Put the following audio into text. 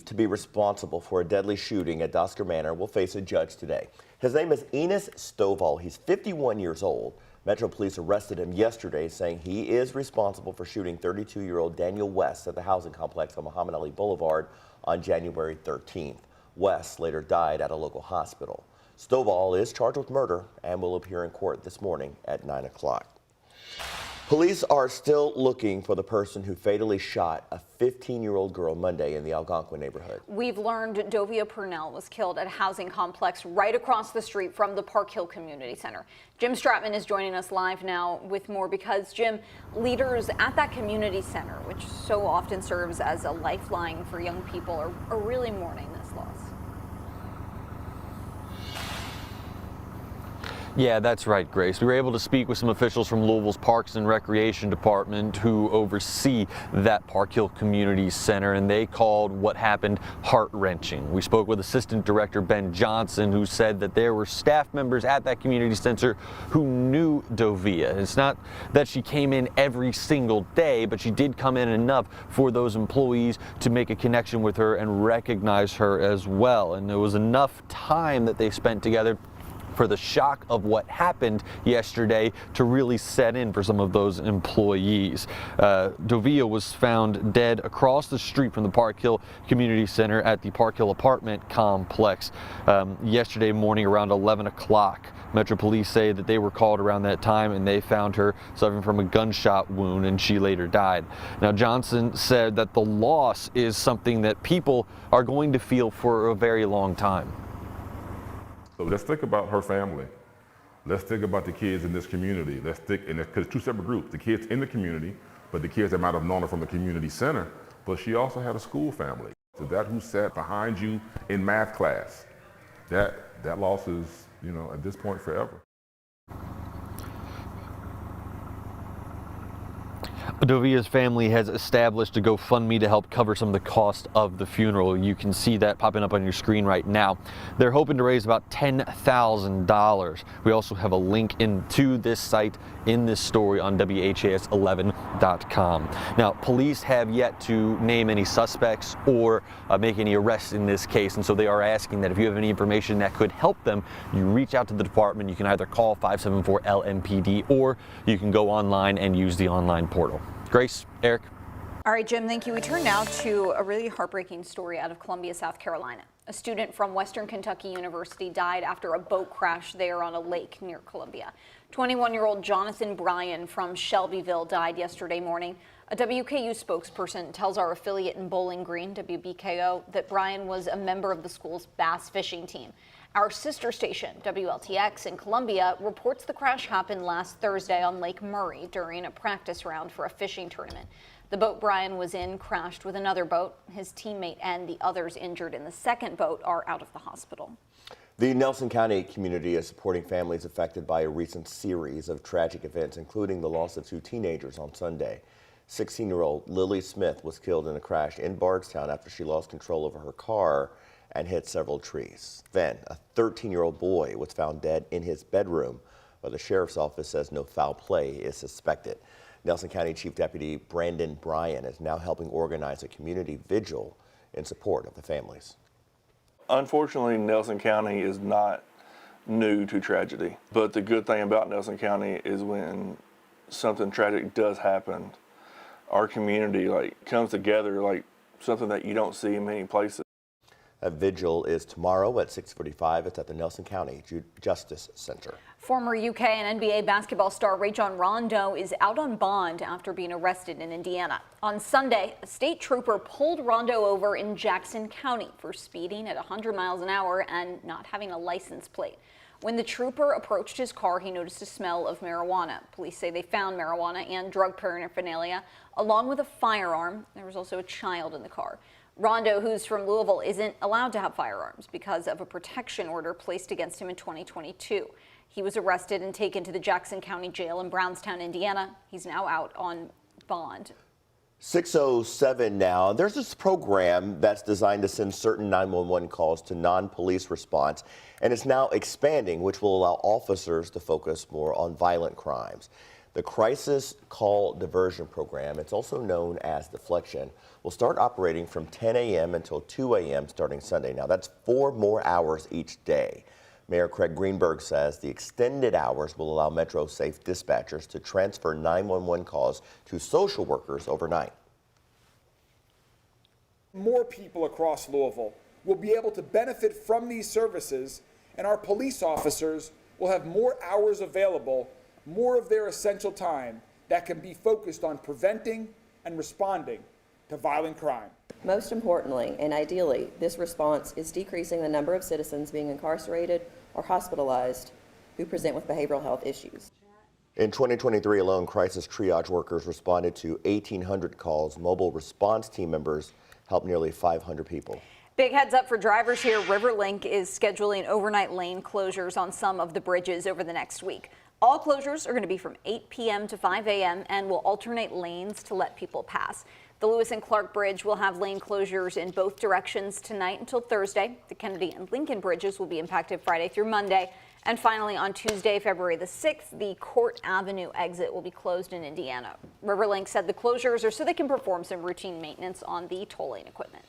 To be responsible for a deadly shooting at Dosker Manor will face a judge today. His name is Enos Stovall. He's 51 years old. Metro Police arrested him yesterday, saying he is responsible for shooting 32-year-old Daniel West at the housing complex on Muhammad Ali Boulevard on January 13th. West later died at a local hospital. Stovall is charged with murder and will appear in court this morning at 9 o'clock. Police are still looking for the person who fatally shot a 15-year-old girl Monday in the Algonquin neighborhood. We've learned Dovia Purnell was killed at a housing complex right across the street from the Park Hill Community Center. Jim Stratman is joining us live now with more because, Jim, leaders at that community center, which so often serves as a lifeline for young people, are really mourning this loss. Yeah, that's right, Grace. We were able to speak with some officials from Louisville's Parks and Recreation Department who oversee that Park Hill Community Center, and they called what happened heart-wrenching. We spoke with Assistant Director Ben Johnson, who said that there were staff members at that community center who knew Dovia. It's not that she came in every single day, but she did come in enough for those employees to make a connection with her and recognize her as well. And there was enough time that they spent together for the shock of what happened yesterday to really set in for some of those employees. Dovia was found dead across the street from the Park Hill Community Center at the Park Hill apartment complex yesterday morning around 11 o'clock. Metro Police say that they were called around that time and they found her suffering from a gunshot wound, and she later died. Now, Johnson said that the loss is something that people are going to feel for a very long time. So let's think about her family. Let's think about the kids in this community. Let's think, because two separate groups, the kids in the community, but the kids that might have known her from the community center, but she also had a school family. So that who sat behind you in math class, that loss is, at this point forever. Dovia's family has established a GoFundMe to help cover some of the cost of the funeral. You can see that popping up on your screen right now. They're hoping to raise about $10,000. We also have a link into this site in this story on WHAS11.com. Now, police have yet to name any suspects or make any arrests in this case, and so they are asking that if you have any information that could help them, you reach out to the department. You can either call 574-LMPD or you can go online and use the online portal. Grace, Eric. All right, Jim, thank you. We turn now to a really heartbreaking story out of Columbia, South Carolina. A student from Western Kentucky University died after a boat crashed there on a lake near Columbia. 21-year-old Jonathan Bryan from Shelbyville died yesterday morning. A WKU spokesperson tells our affiliate in Bowling Green, WBKO, that Bryan was a member of the school's bass fishing team. Our sister station, WLTX in Columbia, reports the crash happened last Thursday on Lake Murray during a practice round for a fishing tournament. The boat Bryan was in crashed with another boat. His teammate and the others injured in the second boat are out of the hospital. The Nelson County community is supporting families affected by a recent series of tragic events, including the loss of two teenagers on Sunday. 16-year-old Lily Smith was killed in a crash in Bardstown after she lost control over her car and hit several trees. Then, a 13-year-old boy was found dead in his bedroom, but the sheriff's office says no foul play is suspected. Nelson County Chief Deputy Brandon Bryan is now helping organize a community vigil in support of the families. Unfortunately, Nelson County is not new to tragedy, but the good thing about Nelson County is when something tragic does happen, our community comes together like something that you don't see in many places. A vigil is tomorrow at 6:45. It's at the Nelson County Justice Center. Former UK and NBA basketball star Rondo is out on bond after being arrested in Indiana. On Sunday, a state trooper pulled Rondo over in Jackson County for speeding at 100 miles an hour and not having a license plate. When the trooper approached his car, he noticed a smell of marijuana. Police say they found marijuana and drug paraphernalia, along with a firearm. There was also a child in the car. Rondo, who's from Louisville, isn't allowed to have firearms because of a protection order placed against him in 2022. He was arrested and taken to the Jackson County Jail in Brownstown, Indiana. He's now out on bond. 6:07 now. There's this program that's designed to send certain 911 calls to non-police response, and it's now expanding, which will allow officers to focus more on violent crimes. The Crisis Call Diversion program, it's also known as Deflection, will start operating from 10 a.m. until 2 a.m. starting Sunday. Now, that's 4 more hours each day. Mayor Craig Greenberg says the extended hours will allow Metro Safe dispatchers to transfer 911 calls to social workers overnight. More people across Louisville will be able to benefit from these services, and our police officers will have more hours available, more of their essential time that can be focused on preventing and responding to violent crime. Most importantly, and ideally, this response is decreasing the number of citizens being incarcerated or hospitalized who present with behavioral health issues. In 2023 alone, crisis triage workers responded to 1,800 calls. Mobile response team members helped nearly 500 people. Big heads up for drivers here. Riverlink is scheduling overnight lane closures on some of the bridges over the next week. All closures are going to be from 8 p.m. to 5 a.m. and will alternate lanes to let people pass. The Lewis and Clark Bridge will have lane closures in both directions tonight until Thursday. The Kennedy and Lincoln bridges will be impacted Friday through Monday. And finally, on Tuesday, February the 6th, the Court Avenue exit will be closed in Indiana. Riverlink said the closures are so they can perform some routine maintenance on the tolling equipment.